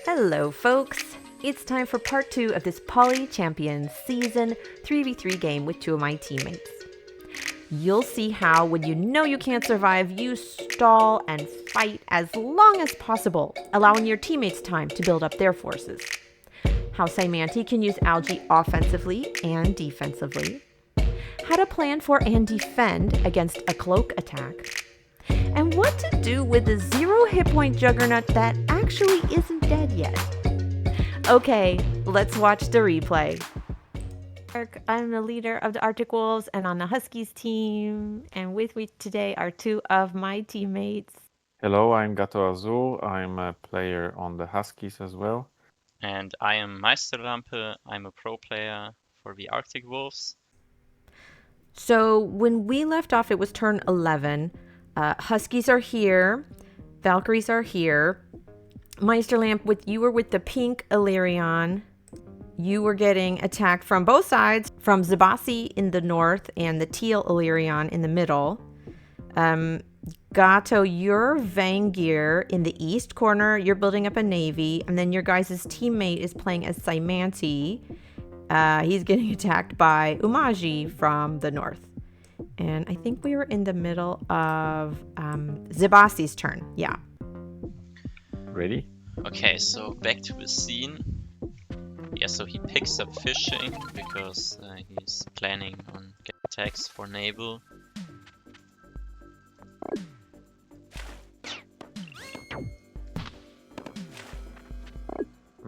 Hello, folks. It's time for part 2 of this Poly Champions Season 3v3 game with two of my teammates. You'll see how, when you know you can't survive, you stall and fight as long as possible, allowing your teammates time to build up their forces. How Cymanti can use algae offensively and defensively. How to plan for and defend against a cloak attack. And what to do with the 0 hit point juggernaut that actually isn't dead yet. Okay, let's watch the replay. I'm the leader of the Arctic Wolves and on the Huskies team. And with me today are two of my teammates. Hello, I'm Gatzoazul. I'm a player on the Huskies as well. And I am Meisterlampe. I'm a pro player for the Arctic Wolves. So when we left off, it was turn 11. Huskies are here. Valkyries are here. Meisterlampe, you were with the pink Illyrion. You were getting attacked from both sides, from Zabasi in the north and the teal Illyrion in the middle. Gato, you're Vangir in the east corner. You're building up a navy. And then your guys' teammate is playing as Cymanti. He's getting attacked by Umaji from the north. And I think we were in the middle of Zabasi's turn. Yeah. Ready? Okay, so back to the scene. Yeah, so he picks up fishing because he's planning on getting attacks for naval.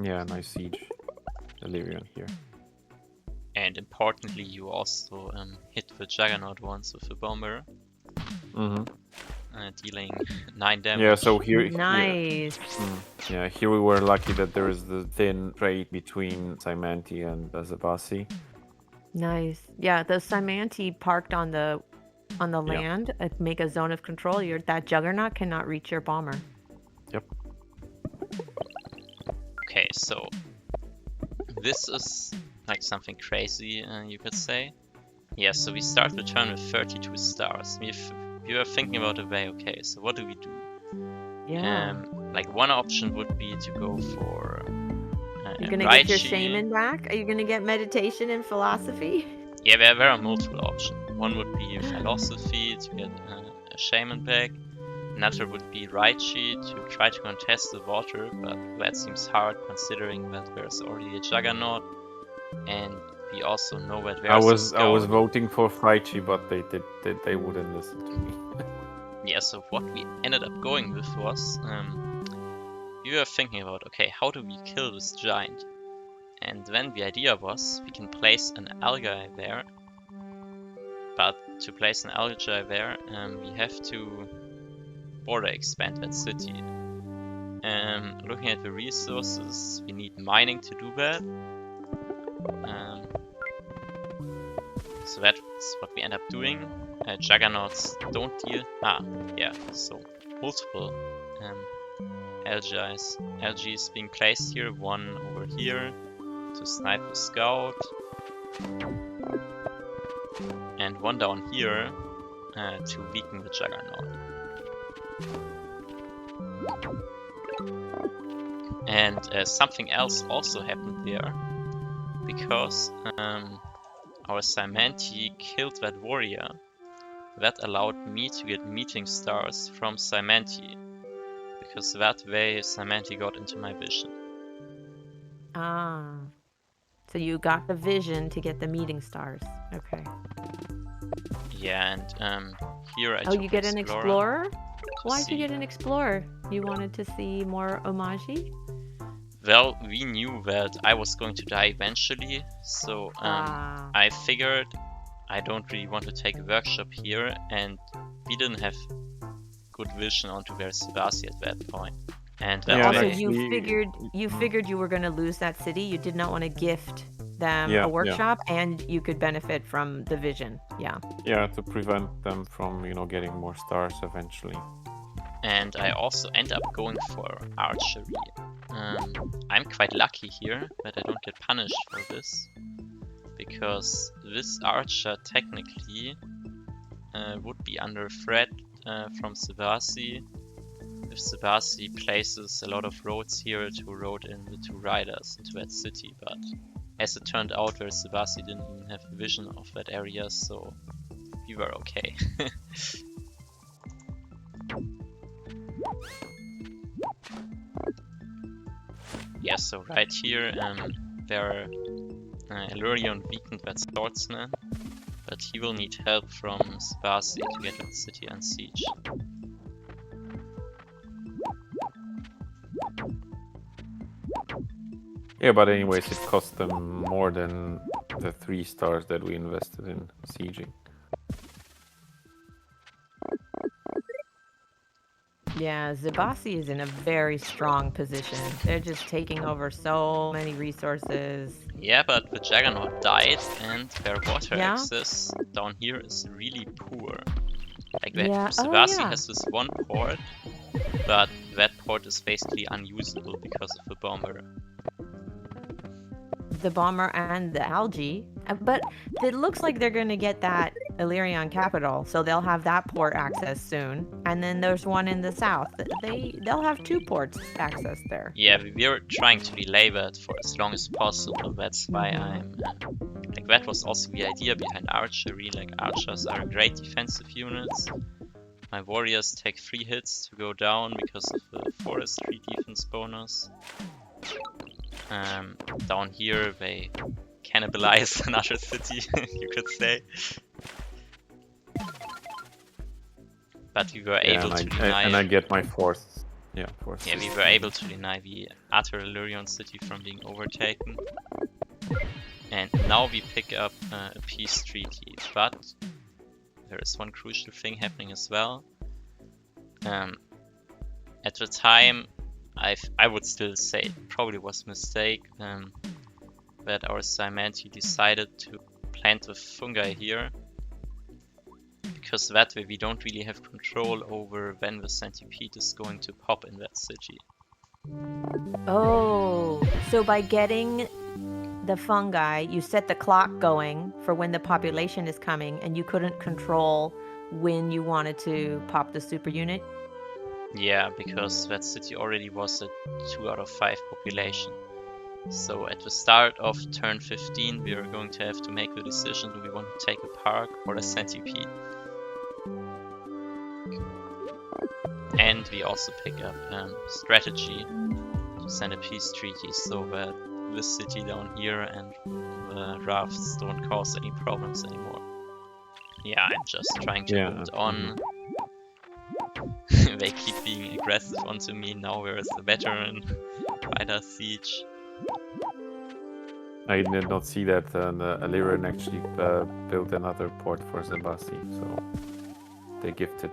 Yeah, nice siege. Illyrian here. And importantly, you also hit the Juggernaut once with a bomber, dealing 9 damage. Yeah, so here. Nice. Yeah, here we were lucky that there is the thin trade between Cymanti and Zabasi. Nice. Yeah, the Cymanti parked on the land, make a zone of control. That Juggernaut cannot reach your bomber. Yep. Okay, so this is like something crazy, you could say. Yeah, so we start the turn with 32 stars. We were thinking about a way, okay, so what do we do? Yeah. Like one option would be to go for You're gonna get your shaman back? Are you gonna get meditation and philosophy? Yeah, there are multiple options. One would be philosophy to get a shaman back. Another would be Raichi to try to contest the water, but that seems hard considering that there's already a Juggernaut, and we also know that there's a scout. I was voting for Raichi, but they wouldn't listen to me. Yeah, so what we ended up going with was we were thinking about, okay, how do we kill this giant? And then the idea was we can place an algae there, but to place an algae there, we have to border expand that city. Looking at the resources, we need mining to do that. So that's what we end up doing. Juggernauts don't deal. So multiple algaes being placed here. One over here to snipe the scout, and one down here to weaken the Juggernaut. And something else also happened there, because our Cymanti killed that warrior. That allowed me to get meeting stars from Cymanti, because that way Cymanti got into my vision. Ah. So you got the vision to get the meeting stars. Okay. Yeah, and here I took you get an explorer? Why'd you get an see. explorer? You wanted to see more Omaji? Well, we knew that I was going to die eventually, so I figured I don't really want to take a workshop here, and we didn't have good vision onto where's Zabasi at that point. And Yeah, also, that's- you figured you were going to lose that city. You did not want to gift them Yeah, a workshop, and you could benefit from the vision. Yeah. Yeah, to prevent them from, getting more stars eventually. And I also end up going for archery. I'm quite lucky here that I don't get punished for this, because this archer technically would be under threat from Zabasi. if Sebasi places a lot of roads here to road in the 2 riders into that city, but as it turned out, where Sebasi didn't even have a vision of that area, so we were okay. Yeah, so right here, where Elurion weakened that swordsman, but he will need help from Sebasi to get that city unsieged. Yeah, but anyways, it cost them more than the 3 stars that we invested in sieging. Yeah, Zibasi is in a very strong position. They're just taking over so many resources. Yeah, but the Juggernaut died, and their water Yeah? access down here is really poor. Like, Yeah. Oh, Sebasi yeah. has this one port, but that port is basically unusable because of the bomber. The bomber and the algae. But it looks like they're going to get that Illyrian capital, so they'll have that port access soon. And then there's one in the south. They'll have 2 ports access there. Yeah, we're trying to delay that for as long as possible. That's why I'm... like, that was also the idea behind archery. Like, archers are great defensive units. My warriors take 3 hits to go down because of the forestry defense bonus. Down here they cannibalize another city, you could say. But we were able to deny... And I get my force. Yeah, force. Yeah, we were able to deny the Outer Illyrian city from being overtaken. And now we pick up a peace treaty, but there is one crucial thing happening as well. At the time, I would still say it probably was a mistake that our Cymanti decided to plant the fungi here, because that way we don't really have control over when the centipede is going to pop in that city. Oh, so by getting the fungi, you set the clock going for when the population is coming, and you couldn't control when you wanted to pop the super unit? Yeah, because that city already was a 2 out of 5 population. So at the start of turn 15 we are going to have to make the decision, do we want to take a park or a centipede? And we also pick up strategy to send a peace treaty so that this city down here and the rafts don't cause any problems anymore. Yeah, I'm just trying to hold on. They keep being aggressive onto me now, whereas the veteran fighter siege. I did not see that Illyrian actually built another port for Zebasi, so they gifted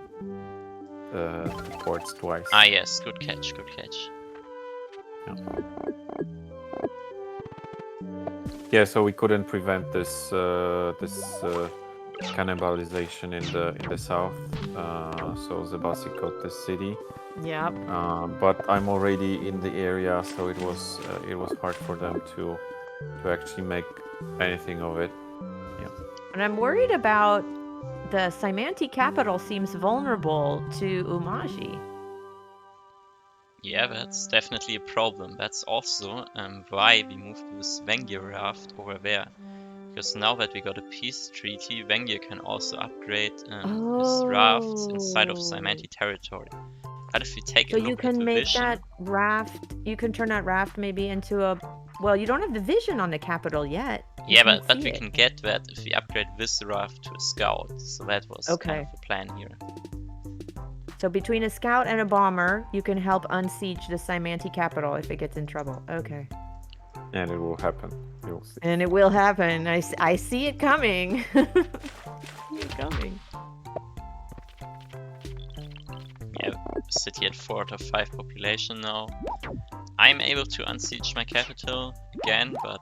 the ports twice. Ah yes, good catch, good catch. Yeah, so we couldn't prevent this cannibalization in the south. So Zebasi got the city. Yep. But I'm already in the area, so it was hard for them to actually make anything of it. Yeah. And I'm worried about the Cymanti capital seems vulnerable to Umaji. Yeah, that's definitely a problem. That's also why we moved this Vengir raft over there. Because now that we got a peace treaty, Vengir can also upgrade his rafts inside of Cymanti territory. But if we take a look at the vision... So you can make that raft, you can turn that raft maybe into a... Well, you don't have the vision on the capital yet. Yeah, but we can get that if we upgrade this raft to a scout. So that was kind of the plan here. So between a scout and a bomber, you can help unsiege the Cymanti capital if it gets in trouble. Okay. And it will happen. You'll see. And it will happen. I see it coming. Coming. Yeah, city at 4 out of 5 population now. I'm able to unsiege my capital again, but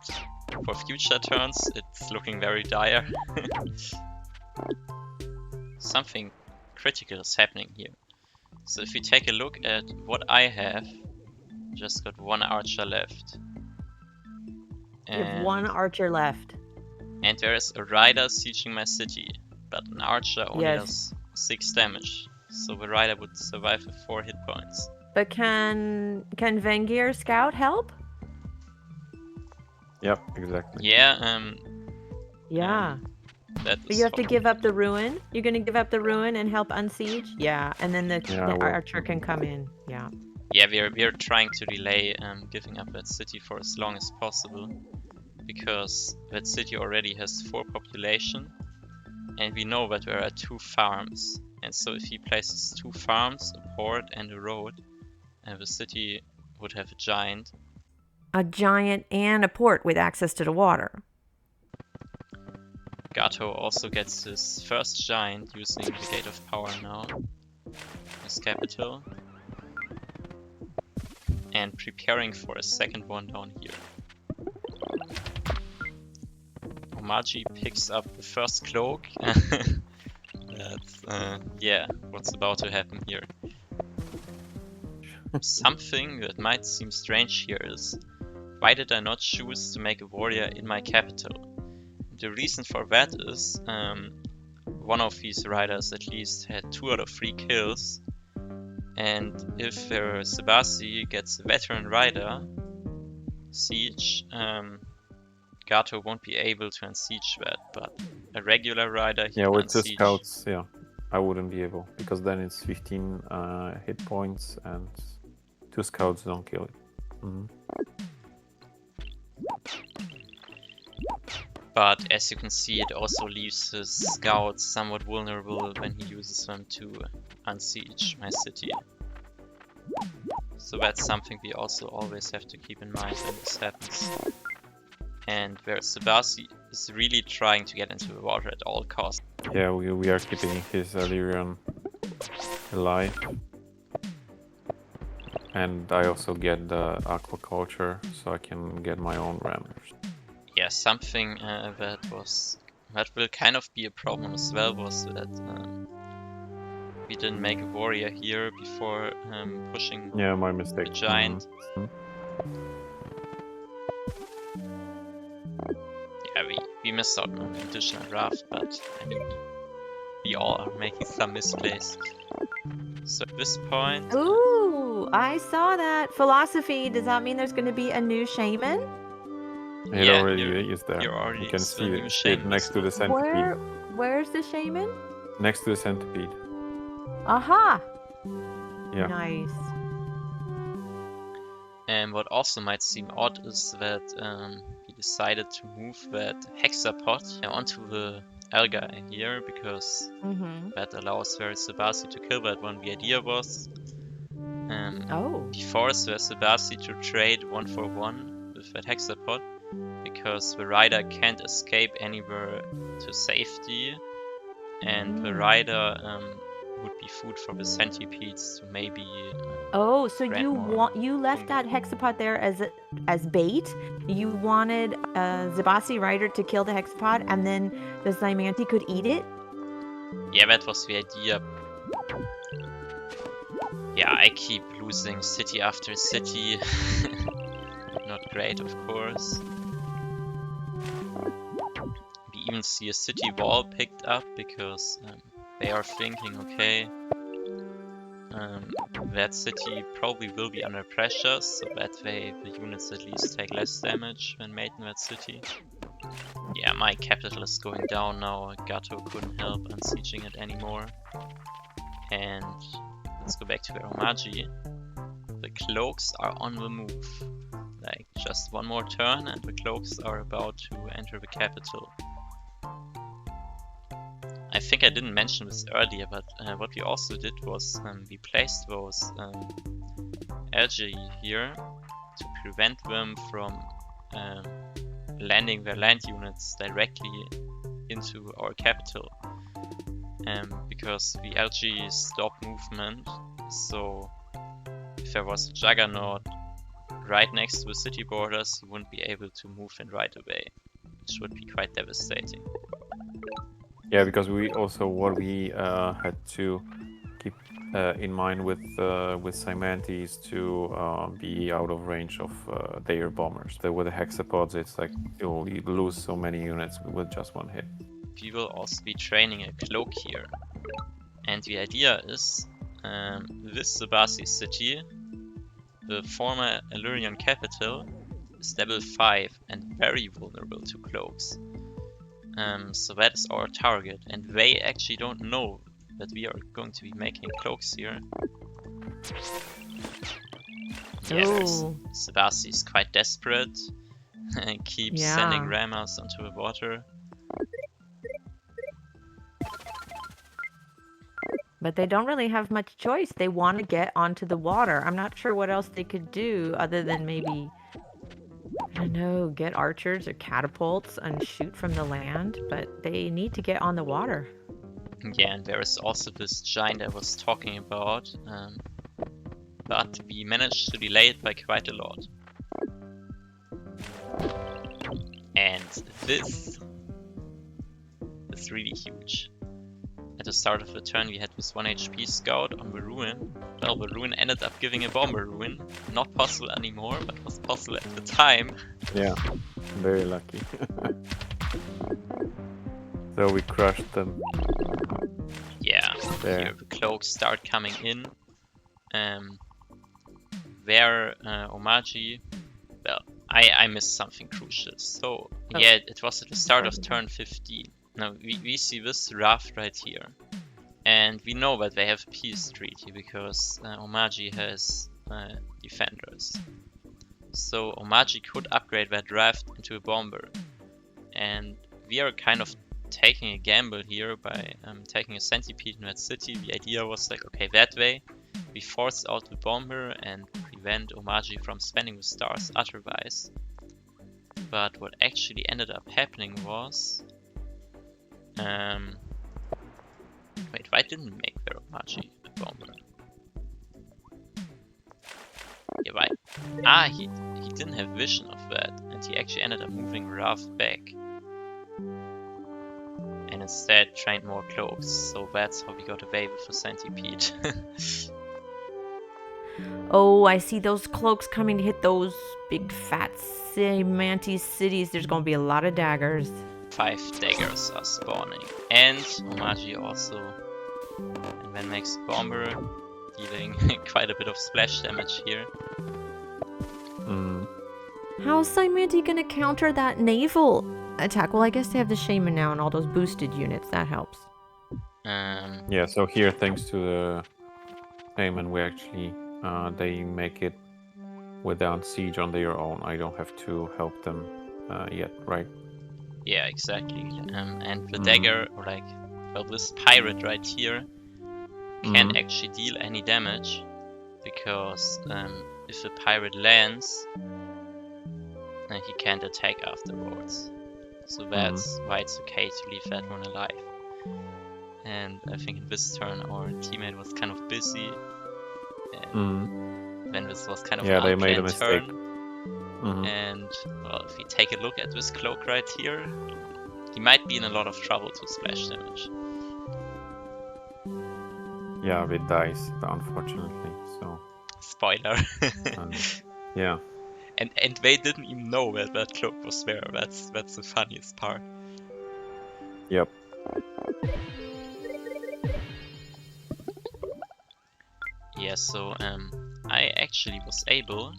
for future turns it's looking very dire. Something critical is happening here. So if we take a look at what I have, just got 1 archer left. You have 1 archer left. And there is a rider sieging my city, but an archer only does 6 damage. so the rider would survive with 4 hit points. But can Vengir Scout help? Yep, exactly. Yeah, Yeah. that But is you have to what- give up the ruin? You're gonna give up the ruin and help unsiege? Yeah, and then the Yeah, I will. archer can come in. Yeah. Yeah, we're trying to delay giving up that city for as long as possible, because that city already has 4 population, and we know that there are 2 farms. And so if he places 2 farms, a port and a road, the city would have a giant. A giant and a port with access to the water. Gato also gets his first giant using the Gate of Power now, his capital, and preparing for a second one down here. Omaji picks up the first cloak. That's, yeah, what's about to happen here. Something that might seem strange here is, why did I not choose to make a warrior in my capital? The reason for that is, one of these riders at least had 2 out of 3 kills, and if their Sebasi gets a veteran rider, siege, Gato won't be able to unsiege that, but a regular rider he Yeah, can with the unsiege. scouts, yeah, I wouldn't be able, because then it's 15 hit points and 2 scouts don't kill it. But as you can see, it also leaves his scouts somewhat vulnerable when he uses them to unsiege my city. So that's something we also always have to keep in mind when this happens. And where Sebasi is really trying to get into the water at all costs. Yeah, we are keeping his Illyrian alive. And I also get the aquaculture, so I can get my own rammers. Yeah, something that will kind of be a problem as well was that we didn't make a warrior here before pushing Yeah, my mistake. the giant. Yeah, we missed out on an additional draft, but I mean, we all are making some misplays. So at this point, Ooh, I saw that. Philosophy, does that mean there's going to be a new shaman? It yeah, already here- is there. here already You can is the see new it shaman next to the centipede. Where's the shaman? Next to the centipede. Aha! Yeah. Nice. and what also might seem odd is that he decided to move that hexapod onto the Algae here, because Mm-hmm. that allows Sebasi to kill that one. The idea was Oh. he forced Sebasi to trade 1-for-1 with that hexapod, because the rider can't escape anywhere to safety, and the rider would be food for the centipedes to maybe Oh, so grant you more left that hexapod there as bait. You wanted a Zabasi rider to kill the hexapod, and then the Zymanti could eat it. Yeah, that was the idea. Yeah, I keep losing city after city. Not great, of course. We even see a city wall picked up because they are thinking, okay, that city probably will be under pressure, so that way the units at least take less damage when made in that city. Yeah, my capital is going down now. Gato couldn't help unsieging it anymore. And let's go back to Aromaji. The cloaks are on the move. Like, just one more turn and the cloaks are about to enter the capital. I think I didn't mention this earlier, but what we also did was we placed those algae here to prevent them from landing their land units directly into our capital. Because the algae stop movement, so if there was a juggernaut right next to the city borders, you wouldn't be able to move in right away, which would be quite devastating. Yeah, because we also what we had to keep in mind with Cymanti is to be out of range of their bombers. With the hexapods, it's like you lose so many units with just one hit. We will also be training a cloak here, And the idea is, this Zebasi city, the former Illyrian capital, is level 5 and very vulnerable to cloaks. So that is our target, and they actually don't know that we are going to be making cloaks here. Yes, Ooh. Zebasi is quite desperate and keeps Yeah. sending rammers onto the water. But they don't really have much choice. They want to get onto the water. I'm not sure what else they could do other than maybe, I don't know, get archers or catapults and shoot from the land. But they need to get on the water. Yeah, and there is also this giant I was talking about, but we managed to delay it by quite a lot. And this is really huge. At the start of the turn we had this 1 HP scout on the ruin. Well, the ruin ended up giving a bomber ruin. Not possible anymore, but was possible at the time. Yeah, very lucky. So we crushed them. Yeah, There. here the cloaks start coming in. Where Omaji, well, I missed something crucial. So yeah, it was at the start of turn 15. Now we see this raft right here, and we know that they have a peace treaty because Omaji has defenders. So Omaji could upgrade that raft into a bomber, and we are kind of taking a gamble here by taking a centipede in that city. The idea was like, okay, that way we force out the bomber and prevent Omaji from spending the stars otherwise. But what actually ended up happening was, wait, why didn't make their Omaji a bomber? Yeah, why? Ah, he didn't have vision of that, and he actually ended up moving Raft back. And instead trained more cloaks, so that's how we got away with the centipede. Oh, I see those cloaks coming to hit those big fat Mantis cities. There's going to be a lot of daggers. 5 daggers are spawning. And Omaji also, and then makes bomber, dealing quite a bit of splash damage here. How's Simanti going to counter that naval attack? Well, I guess they have the Shaman now and all those boosted units. That helps. Yeah, so here, thanks to the Shaman, we actually they make it without siege on their own. I don't have to help them yet, right? Yeah, exactly. And the dagger, or like, well, this pirate right here can actually deal any damage, because if the pirate lands, he can't attack afterwards. So that's why it's okay to leave that one alive. And I think in this turn our teammate was kind of busy, and then this was kind of an they made a unplanned mistake. turn. And well, if we take a look at this cloak right here, he might be in a lot of trouble to splash damage. Yeah, it dies, unfortunately. So Spoiler. yeah. And they didn't even know that that cloak was there. That's the funniest part. Yep. Yeah, so I actually was able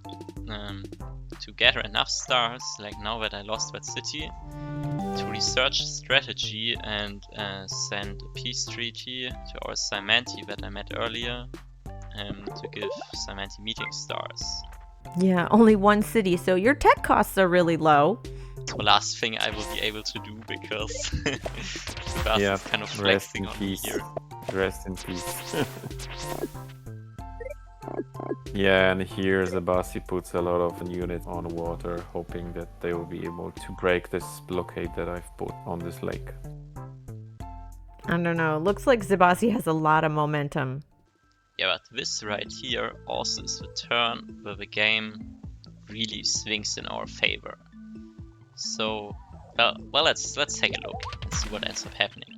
to gather enough stars, like now that I lost that city, to research strategy and send a peace treaty to our Simanti that I met earlier, to give Simanti meeting stars. Yeah, only one city, so your tech costs are really low. It's the last thing I will be able to do, because Sebastian is kind of flexing on me here. Rest in peace. Yeah, and here Zebasi puts a lot of units on water, hoping that they will be able to break this blockade that I've put on this lake. I don't know. Looks like Zebasi has a lot of momentum. Yeah, but this right here also is the turn where the game really swings in our favor. So, well, let's take a look and see what ends up happening.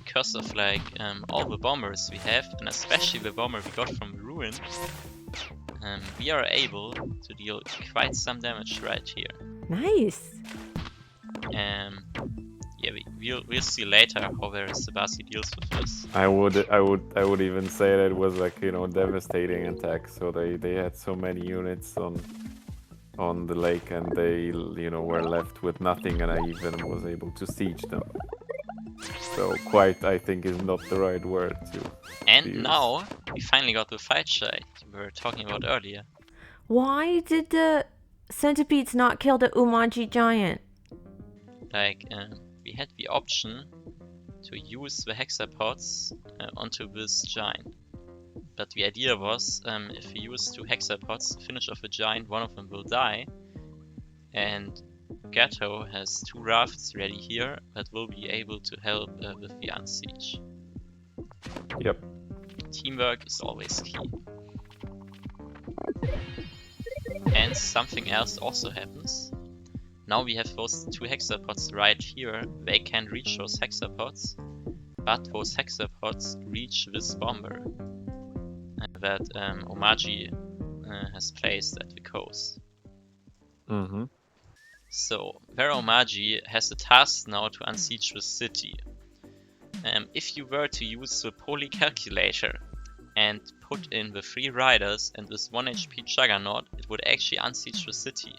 Because of like all the bombers we have, and especially the bomber we got from the ruin, we are able to deal quite some damage right here. Nice. Yeah, we'll see later how very Sebasi deals with this. I would even say that it was like, you know, devastating attack. So they had so many units on the lake, and they, you know, were left with nothing, and I even was able to siege them. So quite, I think, is not the right word to And use. now we finally got the fight shy we were talking about earlier. Why did the centipedes not kill the Umaji giant? Like, we had the option to use the hexapods onto this giant. But the idea was, if we use 2 hexapods to finish off a giant, one of them will die. And Gatto has 2 rafts ready here that will be able to help with the unsiege. Yep. Teamwork is always key. And something else also happens. Now we have those 2 hexapods right here. They can reach those hexapods, but those hexapods reach this bomber that Omaji has placed at the coast. Mm-hmm. So, Vera Omaji has the task now to unsiege the city. If you were to use the poly calculator and put in the 3 riders and this 1 HP Juggernaut, it would actually unsiege the city.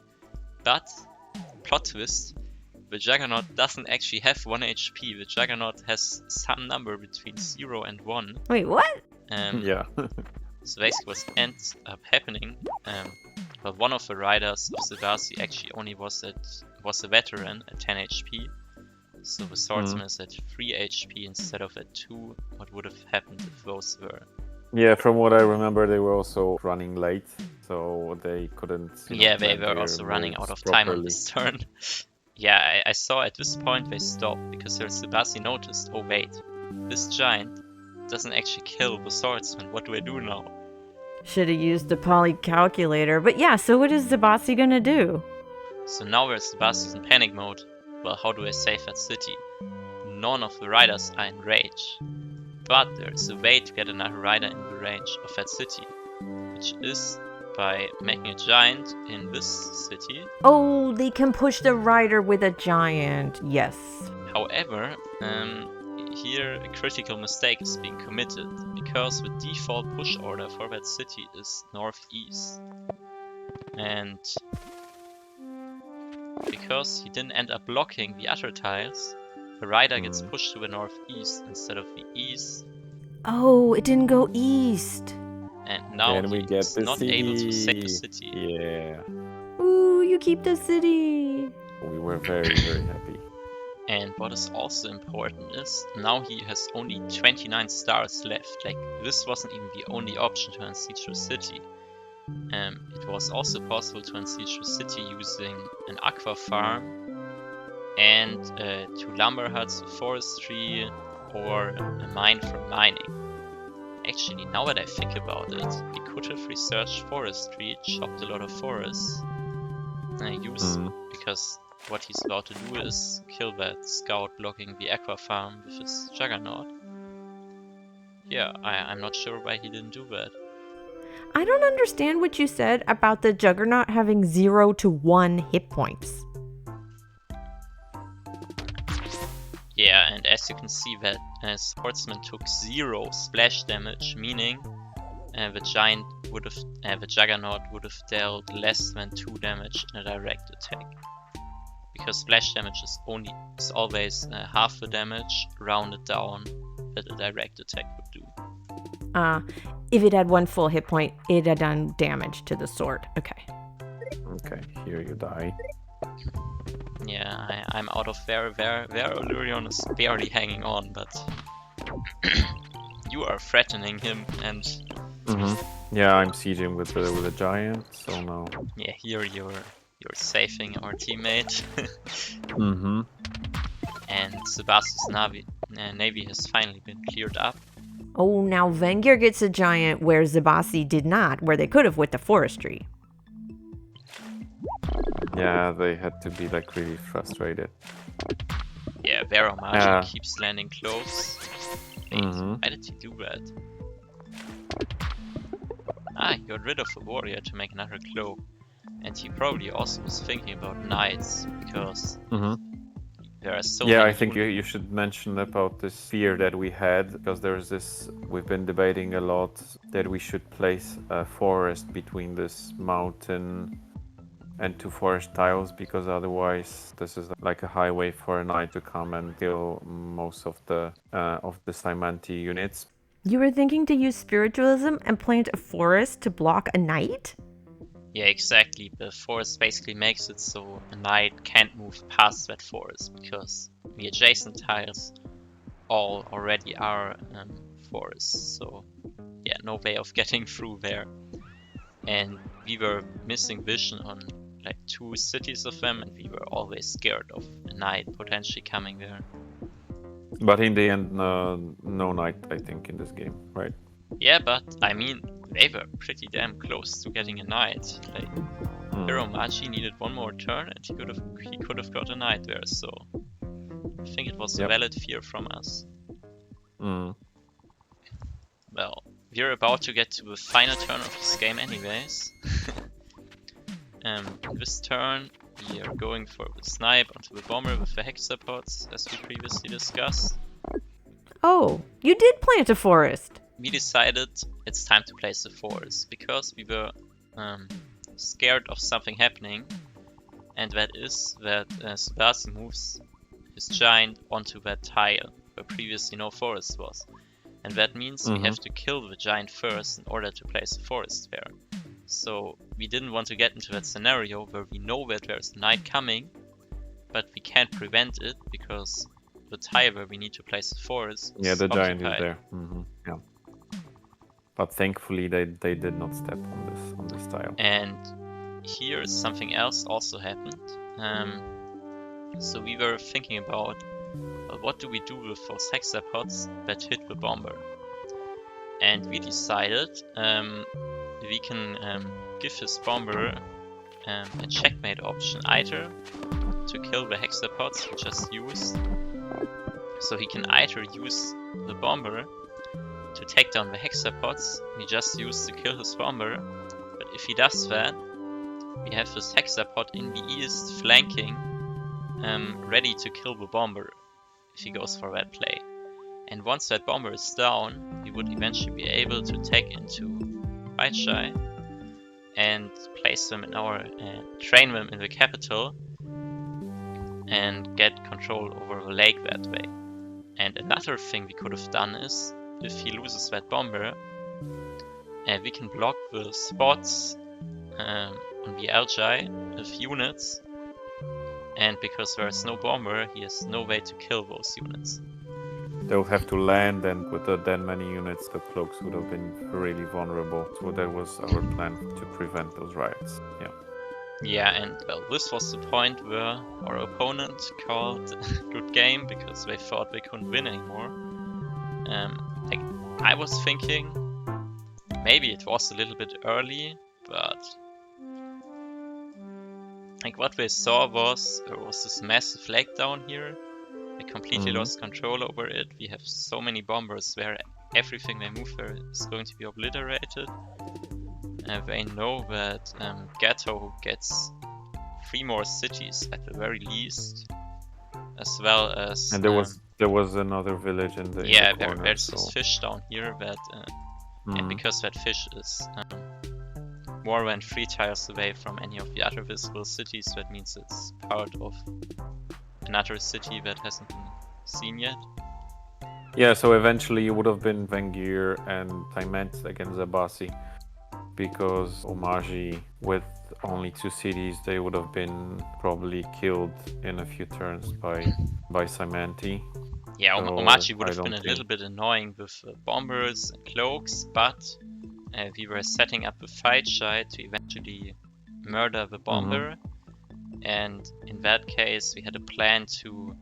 But, plot twist, the Juggernaut doesn't actually have 1 HP. The Juggernaut has some number between 0 and 1. Wait, what? Yeah. So basically what ends up happening, well, one of the riders of Sebasi actually only was a veteran at 10 HP. So the swordsman is at 3 HP instead of at 2. What would have happened if those were? Yeah, from what I remember, they were also running late, so they couldn't. Yeah, they plan were their also running out moves of time on properly. this turn. Yeah, I saw at this point they stopped because Sebasi noticed, oh wait, this giant doesn't actually kill the swordsman. What do I do now? Should have used the poly calculator. But yeah, so what is Zabasi gonna do? So now where Sebasi's in panic mode, well, how do I save that city? None of the riders are in rage. But there's a way to get another rider in the range of that city, which is by making a giant in this city. Oh, they can push the rider with a giant. Yes. However, here a critical mistake is being committed, because the default push order for that city is northeast. And because he didn't end up blocking the other tiles, the rider gets pushed to the northeast instead of the east. Oh, it didn't go east. And now Then we get he's the not able to save the city. city. Yeah, Ooh, you keep the city. we were very, very happy. And what is also important is, now he has only 29 stars left. Like, this wasn't even the only option to unsiege the city. It was also possible to unsiege the city using an aqua farm and 2 lumber huts for forestry or a mine for mining. Actually, now that I think about it, we could have researched forestry, chopped a lot of forests, because what he's about to do is kill that scout blocking the aqua farm with his juggernaut. Yeah, I'm not sure why he didn't do that. I don't understand what you said about the Juggernaut having 0 to 1 hit points. Yeah, and as you can see, that Swordsman took 0 splash damage, meaning the Juggernaut would have dealt less than 2 damage in a direct attack. Because splash damage is always half the damage rounded down that a direct attack would do. If it had 1 full hit point, it had done damage to the sword. Okay. Okay, here you die. Yeah, I'm out of there. Lurion is barely hanging on, but you are threatening him, and Yeah, I'm sieging with a giant, so now. yeah, here you're saving our teammate. And Sebasi's navy has finally been cleared up. Oh, now Vengir gets a giant where Zabasi did not, where they could have with the forestry. Yeah, they had to be like really frustrated. Yeah, Vera Omaji keeps landing close. Wait, why did he do that? He got rid of a warrior to make another cloak. And he probably also was thinking about knights, because There are so Yeah, many I think units. you should mention about this fear that we had, because there's this, we've been debating a lot that we should place a forest between this mountain and two forest tiles, because otherwise this is like a highway for a knight to come and kill most of the Symanti units. You were thinking to use spiritualism and plant a forest to block a knight? Yeah, exactly. The forest basically makes it so a knight can't move past that forest because the adjacent tiles all already are forests. So yeah, no way of getting through there. And we were missing vision on like 2 cities of them, and we were always scared of a knight potentially coming there. But in the end, no knight, I think, in this game, right? Yeah, but I mean, they were pretty damn close to getting a knight. Like, Hiromachi needed one more turn, and he could have got a knight there. So I think it was a valid fear from us. Well, we're about to get to the final turn of this game, anyways. This turn, we are going for the snipe onto the bomber with the hexapods, as we previously discussed. Oh, you did plant a forest. We decided it's time to place the forest because we were scared of something happening, and that is that Subasi moves his giant onto that tile where previously no forest was. And that means we have to kill the giant first in order to place a forest there. So we didn't want to get into that scenario where we know that there's a knight coming, but we can't prevent it because the tile where we need to place the forest is the giant occupied. is there. Yeah. But thankfully they did not step on this tile. And here something else also happened. So we were thinking about what do we do with those hexapods that hit the bomber? And we decided we can give his bomber a checkmate option, either to kill the hexapods we just used. So he can either use the bomber to take down the hexapods we just used to kill his bomber, but if he does that, we have this hexapod in the east flanking, ready to kill the bomber if he goes for that play. And once that bomber is down, we would eventually be able to take into right shy and place them in our train them in the capital and get control over the lake that way. And another thing we could have done is, if he loses that bomber, we can block the spots on the Algi with units, and because there is no bomber, he has no way to kill those units. They would have to land, and with that many units, the cloaks would have been really vulnerable. So that was our plan, to prevent those riots. Yeah. Yeah, and well, this was the point where our opponent called good game because they thought they couldn't win anymore. Like, I was thinking maybe it was a little bit early, but like what they saw was there was this massive lake down here. They completely lost control over it. We have so many bombers where everything they move there is going to be obliterated. They know that Gatto gets 3 more cities at the very least, as well as... And there was another village in the corner, there's this fish down here that... and because that fish is more than 3 tiles away from any of the other visible cities, that means it's part of another city that hasn't been seen yet. Yeah, so eventually it would have been Vengir and Taiment against Zabasi, because Omaji, with only 2 cities, they would have been probably killed in a few turns by Symanti. Yeah, So Omachi would I have been don't a little bit annoying with bombers and cloaks, but we were setting up a fight shy to eventually murder the bomber. And in that case, we had a plan to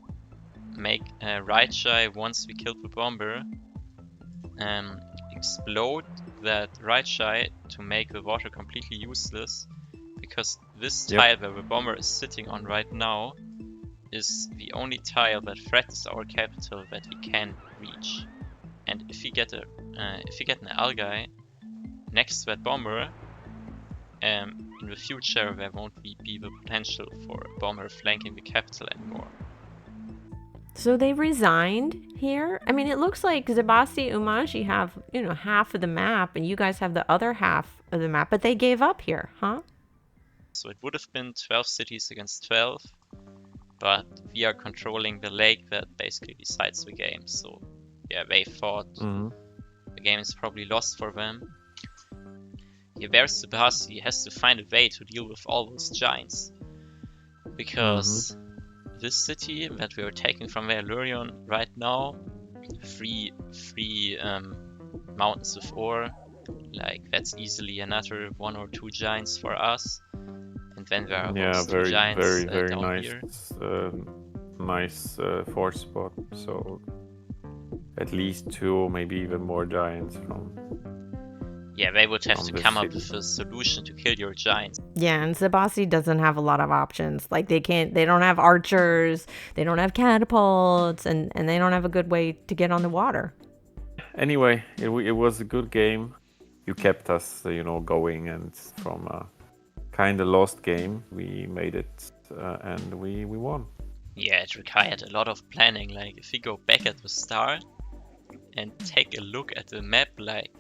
make right shy once we killed the bomber, explode that right shy to make the water completely useless, because this tile where the bomber is sitting on right now is the only tile that threatens our capital that he can reach. And if we get an algae next to that bomber, in the future there won't be the potential for a bomber flanking the capital anymore. So they resigned here? I mean, it looks like Zabasti Umaji have, half of the map and you guys have the other half of the map, but they gave up here, huh? So it would have been 12 cities against 12, but we are controlling the lake that basically decides the game. So yeah, they thought the game is probably lost for them. Yeah, there's Zabasti. He has to find a way to deal with all those giants. Because this city that we are taking from Valurion right now, three mountains of ore, like that's easily another 1 or 2 giants for us. And then there are those 2 giants very down nice, here. Nice force spot. So at least 2, maybe even more giants from. Yeah, they would have to this come up city. with a solution to kill your giants. Yeah, and Zabasti doesn't have a lot of options. Like they don't have archers, they don't have catapults, and they don't have a good way to get on the water. Anyway, it was a good game. You kept us, going, and from a kind of lost game, we made it, and we won. Yeah, it required a lot of planning. Like if we go back at the start and take a look at the map, like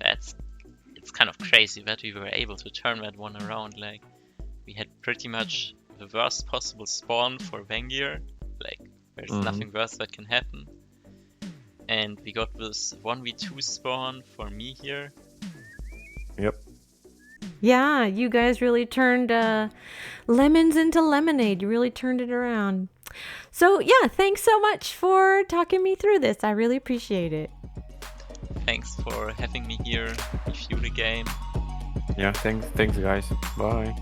it's kind of crazy that we were able to turn that one around. Like we had pretty much the worst possible spawn for Vengir. Like there's nothing worse that can happen. And we got this 1v2 spawn for me here. Yep. Yeah, you guys really turned lemons into lemonade. You really turned it around. So yeah, thanks so much for talking me through this. I really appreciate it. Thanks for having me here, review the game. Yeah, thanks guys. Bye.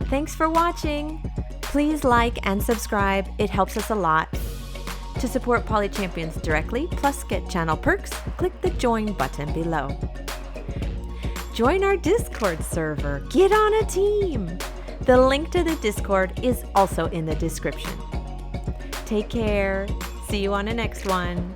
Thanks for watching. Please like and subscribe. It helps us a lot. To support Poly Champions directly, plus get channel perks, click the join button below. Join our Discord server. Get on a team. The link to the Discord is also in the description. Take care. See you on the next one.